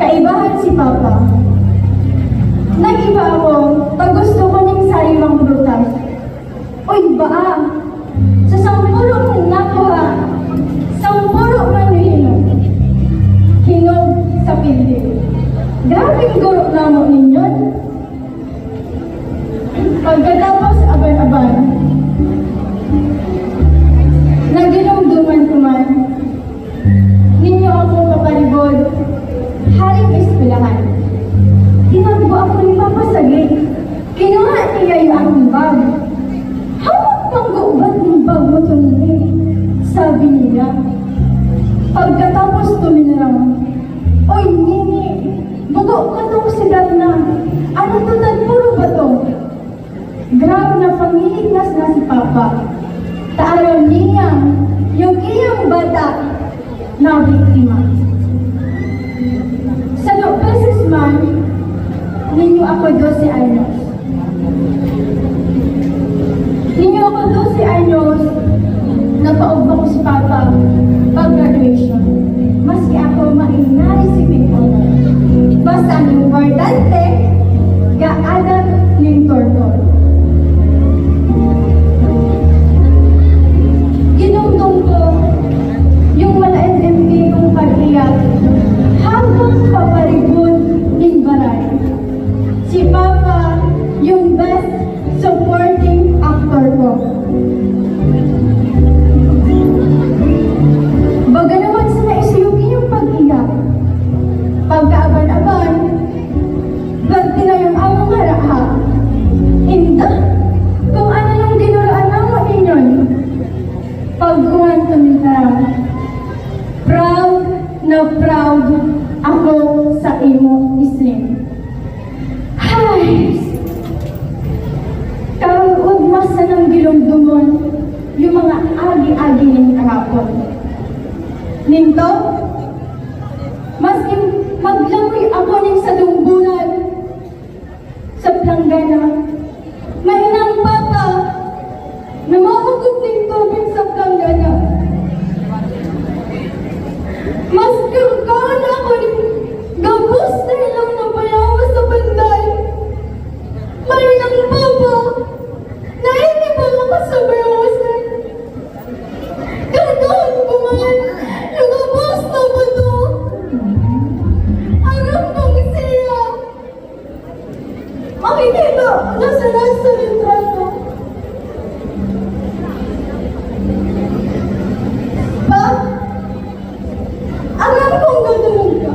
Kaibahan si Papa. Nag-iba ako, pag gusto ko ng sariwang brutas. Uy, baa! Sa sampuro mong nakuha, sampuro man hinog. Hinog sa pildi. Grabing guro na mo ninyon. Pagkatapos aban-aban, naginumduman ko man, ninyo ako kaparibod, haring eskwelahan. Tinagbo ako ng papasagay. Kinuha niya yung aking bag. Hawak pang gubat ng bag mo ito nila. Sabi niya. Pagkatapos tuminarang, Oy, Nini, bugo ka tong sigat na. Ano to puro ba to? Grabe na pangilignas na si Papa. Taaraw niya yung iyang bata na biktima. Sa beses man, ninyo ako 12 anyos. Ninyo ako 12 anyos, napaugba ko si Papa pag-graduation. Maski ako ma-receive ko. Basta ang importante, gaadat ng tortor. Ginungtong ko yung mala-NMK kong pag-iyak hanggang paparibon ng baray. Si Papa, yung best supporting actor ko. Baga naman sa naisiyugi yung pag-iyak. Pagkaaban-aban, bagti na yung among haraha. Inda, kung ano yung dinuraan mo ninyon. Pagkuhan tumitara, proud na proud ako sa imo islim. Hay! Karong ugmas na ng gilumdumon yung mga agi-agi ng kahapon. Ninto, maski maglangoy ako ning sa dumbunan sa planggana, mahinang Papa, namahugog ng tubig sa planggana. Maski kaon ako ning gabos na ilang nabayawa sa banday. Mahinang Papa, nahingi pa ako sa bayawasan. Ganoon buman, nagabos na ba to? Aram kong siya. Makikita, nasa litrato. Pa, aram kong ganoon ka.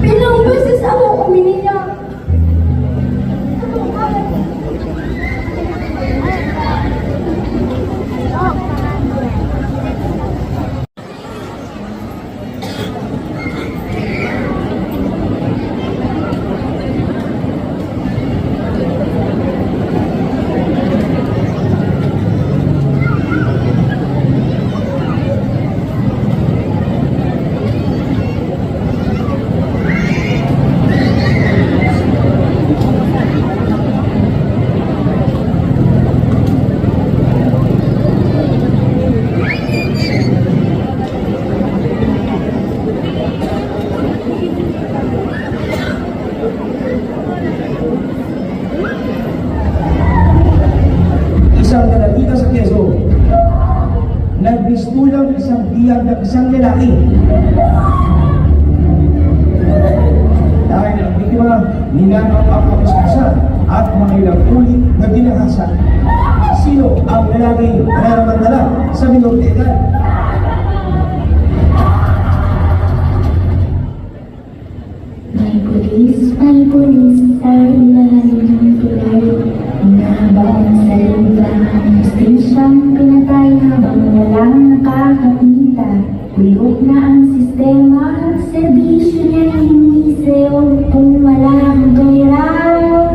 Ilang beses ako uminiyak. Isang dalagita sa Quezon, nagbistulang isang biyag ng isang lalaki. Dahil ang biktima, ninanaw ang kapuskasan at mga ilang ulit na ginahasa. Sino ang lalaki nananamantala sa minor de edad? May pulis sa ilalim ng tulay. Inahabang sa lupa ang justisyang pinatay habang walang nakakakita. Ulog na ang sistema, serbisyo niya hinisew kung walang gayraw.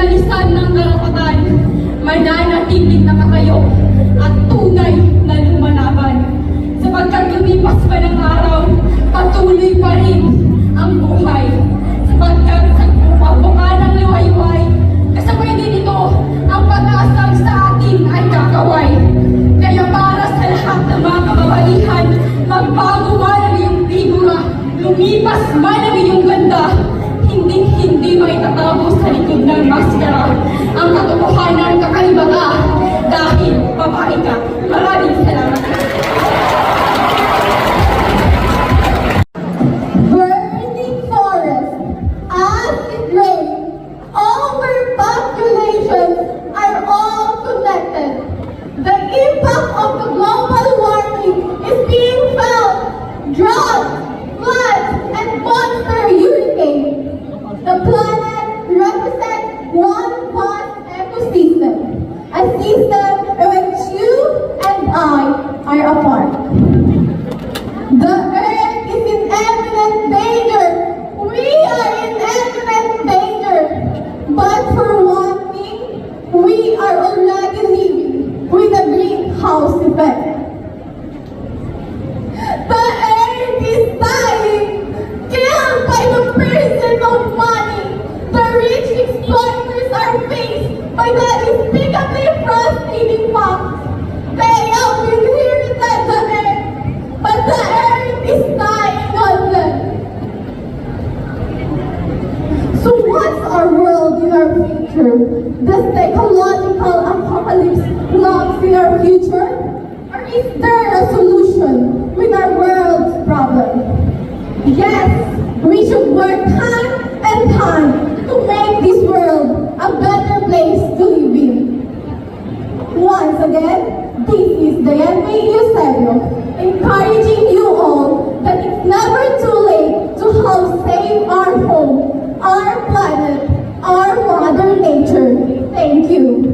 talisan ng karapatan, mananatiling nakatayo at tunay na lumalaban. Sapagkat lumipas pa ng araw, patuloy pa rin ang buhay. Sapagkat sa pagbuka ng luwayway, kasabay din ito ang pag-asang sa atin ay kakaway. Kaya para sa lahat ng mga kababaihan, magbago man ang iyong figura, lumipas man ang iyong ganda, hindi maitatapos sa likod ng maskara ang katotohanan kakaiba ka dahil babae ka. Maraming salamat. Burning forest, acid rain, overpopulation are all connected. The impact of the global warming is being felt. Drought, floods, and monster hurricanes. The planet represents one vast ecosystem, a system in which you and I are a part. The earth is in imminent danger. We are in imminent danger. But for one thing, we are already living with the greenhouse effect. The earth is dying, killed by the pursuit of money. The rich exploiters are faced by the unspeakably frustrating facts. They have inherited the earth, but the earth is dying on them. So what's our world in our future? Does the ecological apocalypse belong in our future? Or is there a solution with our world's problem? Yes, we should work hand in hand to make this world a better place to live in. Once again, this is Diane May Eusebio, encouraging you all that it's never too late to help save our home, our planet, our Mother Nature. Thank you.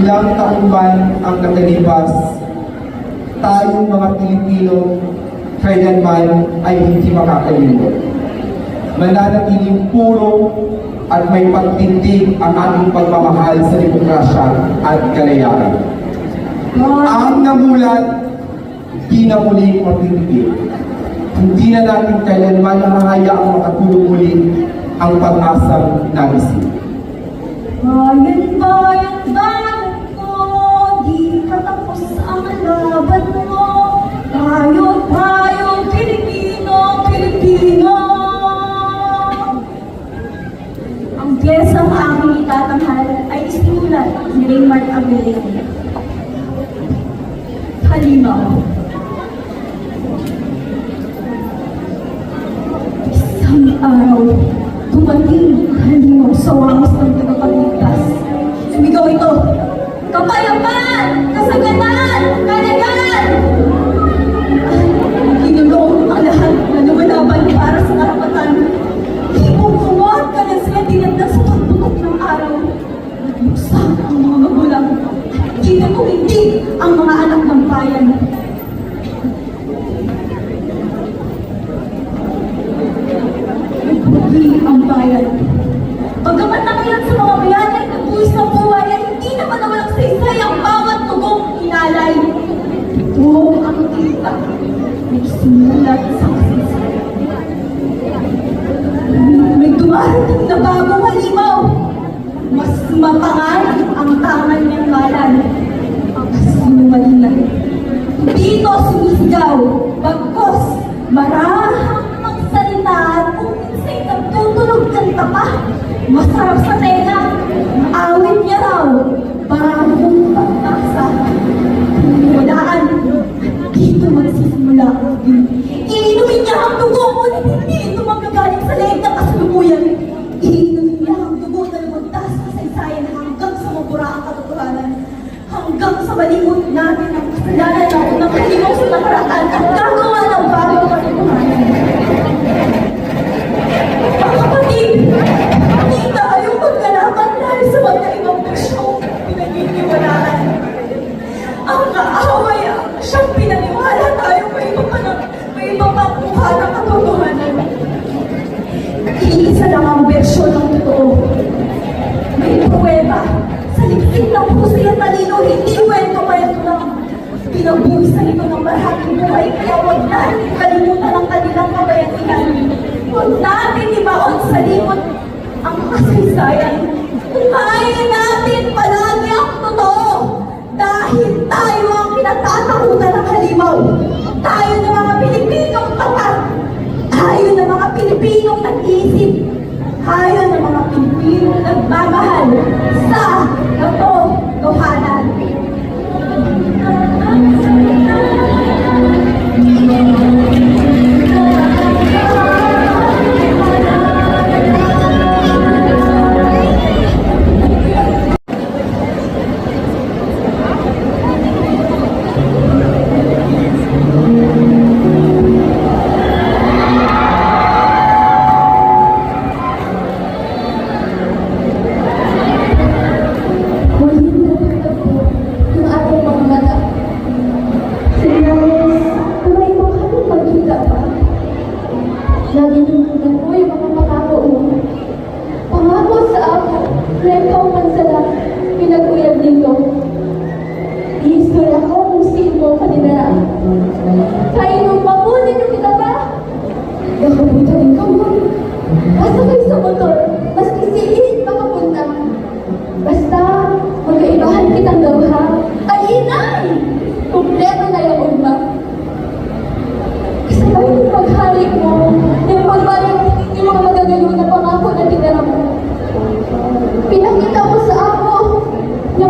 Ilang taon man ang nakalipas, tayong mga Pilipino kailanman ay hindi makakalimot. Mananatiling puro at may pagtindig ang ating pagmamahal sa demokrasya at kalayaan. Ang namulat, di na muli mapipigil. Hindi na natin kailanman mahahayaang makatulong muli ang pag-asang nagising. Bayan, bayan ko, di katapos ang laban mo. Tayo, Pilipino, Pilipino. Ang piyesang aking itatanghal ay isinulat ni Raymart Abelino. Halimaw. Isang araw, dumating ang halimaw sa wakas ng tagapagligtas. Sumigaw ito, kapayapaan, kasaganan, kalagan! Ginulong ang lahat na lumalaban para sa karapatan. Hibong kumuhat ka na sila dinagdag sa pagputok ng araw. Nagluksak ang mga magulang. Ginagawindi ang mga anak ng bayan. Nagbugi ang bayan. Pagkamat na ngayon sa mga bayan ay nagbuwis ng buhay ay hindi naman nawalang saysay ang bawat tugong inalay. Ito ang kita. Nagsimulat sa kasaysayan. May dumarating na bagong halimaw. Mas mapangalan ang tangan niyang ngalan. Ang kasinungalingan. Dito sumisigaw, bagkos, marahang magsalita kung minsa'y nagtutulog kanta pa. Masarap sa tenga, awit niya raw, parang pagkasa. Walaan, dito magsisimula ang iinumin niya ang dugo, ngunit hindi ito magagaling sa leeg ng kasalukuyan. Iinumin niya ang dugo na lumagtas sa kasaysayan hanggang sa mabura ang katotohanan. Hanggang sa malimot natin ang kasalanan na unang halimaw sa nakaraan at gagawa ng bagong katotohanan. natin ibaon sa limot ang kasaysayan. Tumayin natin palagi ang totoo. Dahil tayo ang kinatatakutan ng halimaw. Tayo ng mga Pilipinong tapat. Tayo ng mga Pilipinong nag-iisip. Tayo ng mga Pilipinong nagmamahal sa katotohanan. Muling natutagpo yung ating mga mata. Sinayos, kamay mo kami magkita pa. Nalilimutan ko yung mga pangako mo. Pangako sa ako na ikaw man sala pinag-uyab dito. Ihistorya ko kung sino ka dinaraan. Kaya nung mabunin yung kita ba? Nakabutan ikaw mo. Masakay sa motor, maski silid makapunta. Basta, magkaibahan kitang gawha. Ay, inay! Kompleto na yung ugma. Kasabay yung paghalik mo, yung pagbalik yung mga magagalo na pangako na tinara mo. Pinakita mo sa ako na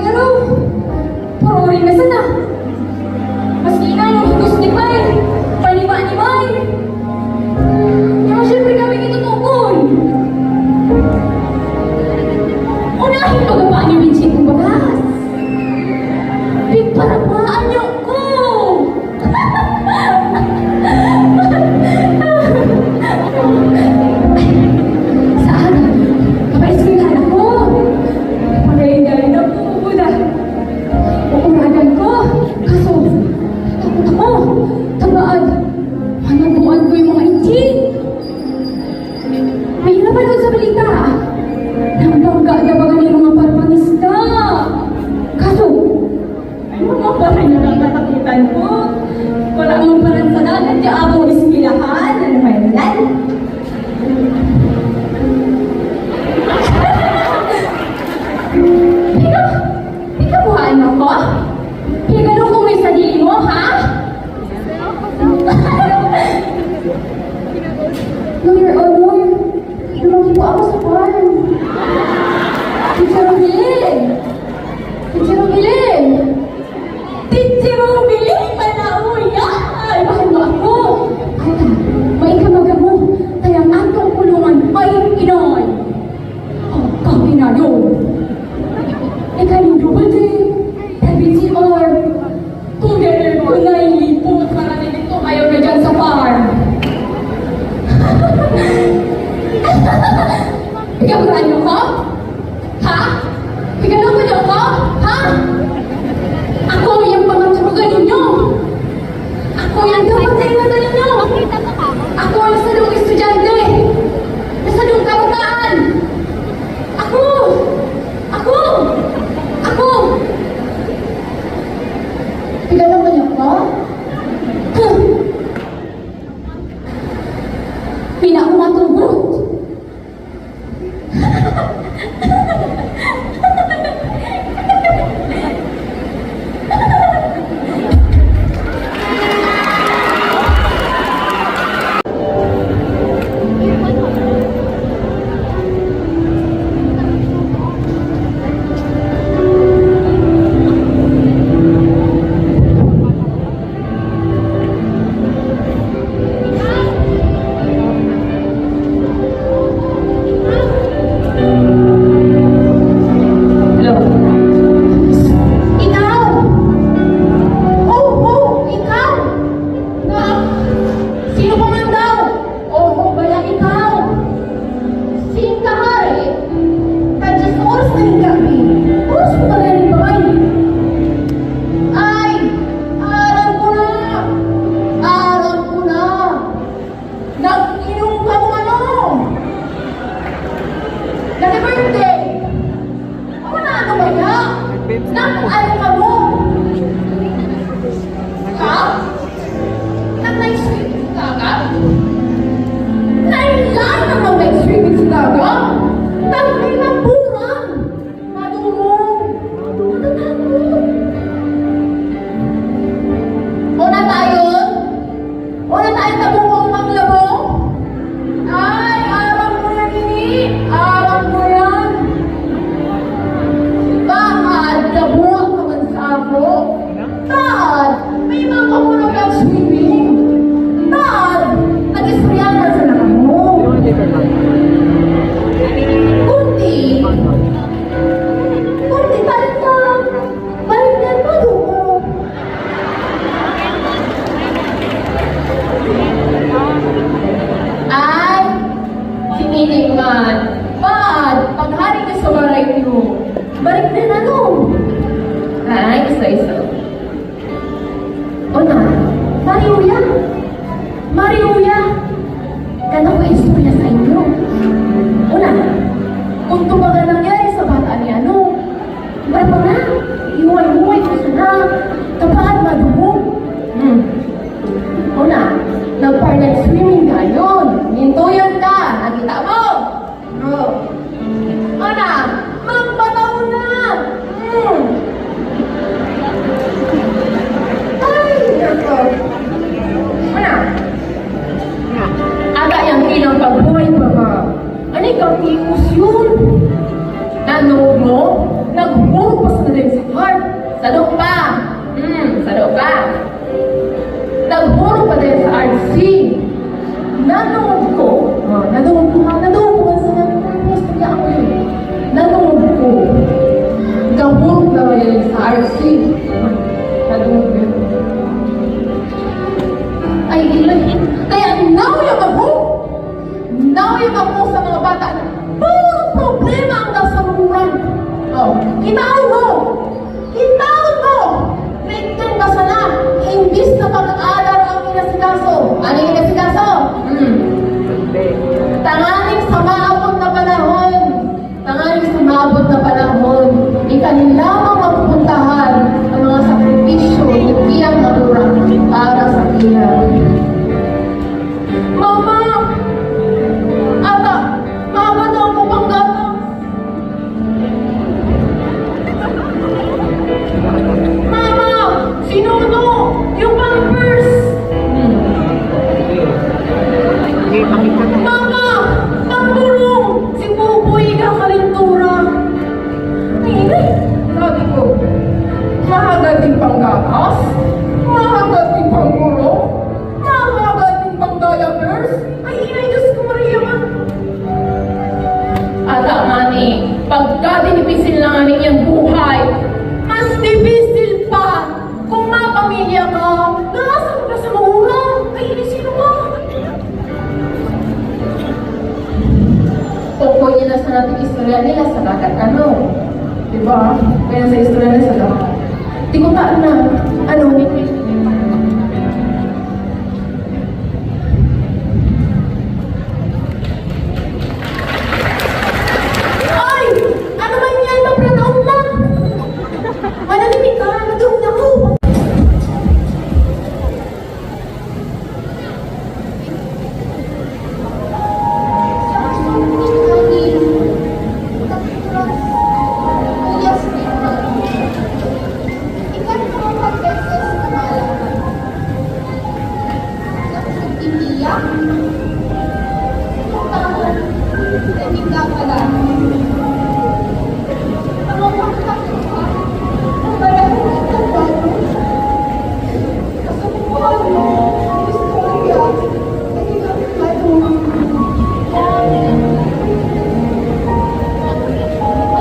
Pero, puro rin na sana. Maski na yung hugos ni Pai, paniba ni Mai. Pero syempre kami itutukon. Unahin pagkapaan niyo rin siya kong bagas. Pagparamaan niyo ko. Saan? Kapaiswilan ako. Pagayin-gayin ako. Una. Uuragan ko. Kaso, takot ako. Tagaan. Hanabuan ko yung mga injit. May napanood sa balita. Nang bangga na ba yung mga parpangista. Kaso, mga parang nakakatakitan ko. Wala mong parang sa dagat. Yung akong ispilahan. Ano ba yan? Pikabuhaan mo ko? Pinagano ko may sarili mo, ha? No, Your Honor. Lumaki po ako sa farm. Teacher Robilin! Teacher Robilin! Teacher Robilin! Manauya! Ay, bakit mo ako? Ata, may kamaga mo. Tayang atong kulungan ay inoy. Oh, kami na yun. Ikaling double D, LBTR. Together ko na ilipot para dito kayo na dyan sa farm. Pikabuhan niyo ko? Ha? Pikaluhan niyo ko? Ha? Ako yung pangaturugan ninyo. Ako yung kapatayunan ninyo. Ako ang nasadong estudyante. Nasadong kabataan. Ako! Ako! Ako! Pikaluhan niyo ko? Huh! Pinaumatulgot. Ano ikaw imus yun? Nanog mo? Nag-work pa sa Sado pa! Sado pa! Naghuro pa din sa RC. Nanungod ko sa gusto niya ako yun. Nanungod ko. Gahurot na ba yun sa RC? Nanungod ko yun. Ay, ilan. Kaya nauyab ako sa mga bata. Puro problema ang nasa rumuran. Oh, Itaon mo! Grade 10 ka sana. Imbis na pag-aaral ang inasikaso. Ano yung inasikaso? Tanganing sa maabot na panahon, ikanilamang mapupuntahan ang mga sakripisyo ni Piyang Madura para sa iyan. Mama! Ata! Mama daw ko pang gata! Mama! Sinuno! Yung pampers! Mama! Pangulong! Si Buboy kakalintura! Ay, sabi ko, mahagating panggatas, mahagating pangulo, mahagating pang-diapers. Ay, inay, Diyos ko, Maria man. Ata, mani, pagka dinipisil lang amin yung buhay, mas dipisil pa kung mapamilya ka. Nasa ka sa maurang. Ay, inay, sino ka? Tungkol niya na sa nating istorya nila sa dagat ano. Diba? Kaya sa istorya nila sa dagat. Tikutaan na. Ano? Ay! Ano man yan? Napranaon lang! Mananimik ka! Nagawin ako!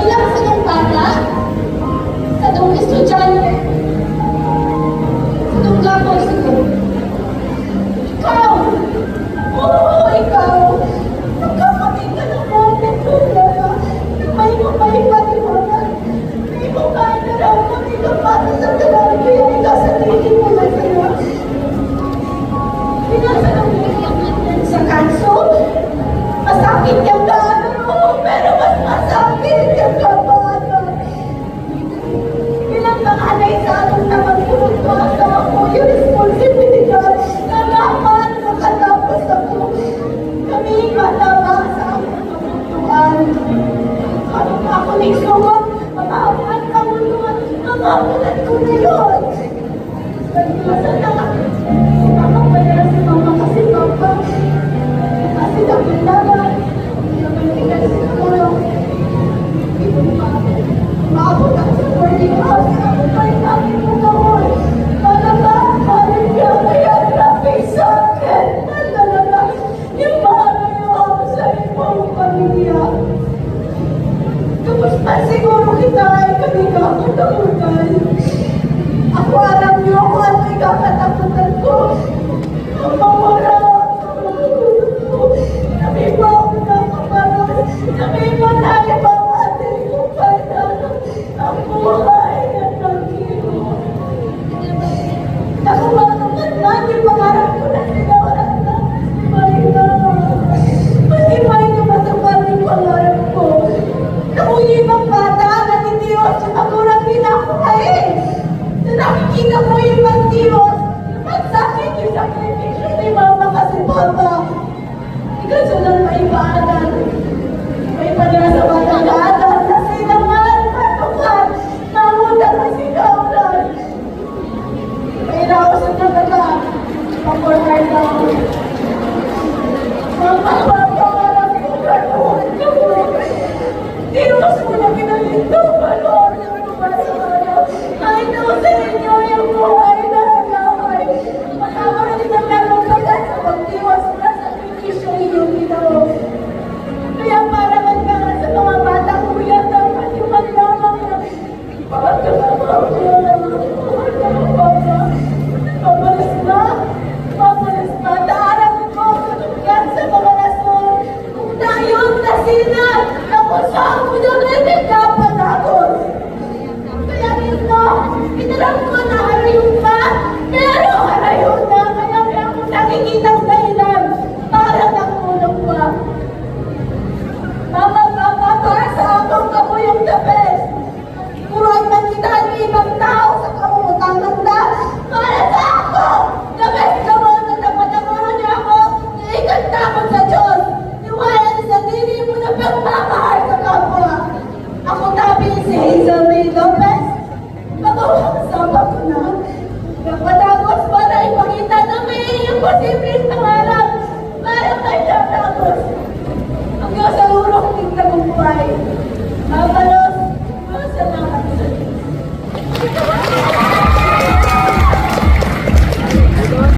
Ilang sa nung bata? Sa nung estudyante? Sa nung gato siguro? Ikaw! Oo, ikaw! Nagkapatid ka ng mga tulala. May pati-pati. May kain na raw kung ikaw pati sa talaga. Kaya ikaw sa tingin mo na sa'yo. Pinasa ng sa kanso? Masakit yung gano'n mo, pero mas masakit yung kabanan. Bilang panganay sa anong namagpunod ko sa ako yung responsibilidad na dapat makatapos ako. Kami matama sa akong kamunduan. Ano pa ako nagsugot? Mamahamuan kamunduan. Mamahamuan ko na yun. Naglasan lang ako. Nakapayala si mama kasi papa. Kasi dapat naman. Namantigan si Kulo. Maabot ako sa boarding house. Ako pa rin namin mo noon. Malabang niya. Kaya traffic sa akin. Talaga. Yung mahalayo ako sa ibang pamilya. Tapos pa siguro kita ay kanigakatakutan. Ako alam niyo ako at may kakatakutan ko. Ang mawala ang magulo ko. Sabi ba ako nakamaras? Sabi ba tayo ba atin kung paano ang buhay na nagiro? Nakumakutan na, di pangarap ko na sinawalan na. Hindi ba ito matupad yung pangarap ko? Nakunin ng bata na ni Diyos ako lang pinakuhain. Na nakikita mo yung pag-Diyos, pagsakit yung sakripisyo ni Mapalas na, daarang ko, katungyan sa mga rason. Kung tayon na sila, nakusang mo na rin kapanagos. Kaya nito, inalam ko na harayon pa, pero harayon na, kaya may akong nakikitang dahilan para nakulong pa. Mama, papa, para sa akong kabuyong the best. Kuran man kita ng ibang tao sa kamutang tanda para sa ako. The best ka mo na napatakuran niya ako na ikanta ko sa Diyos. Niwayan sa dili mo na pagmamahal sa kapwa. Ako tabi si Hazel May Lopez. Magawang sama ko na. Napatagos para ipakita na may imposibleng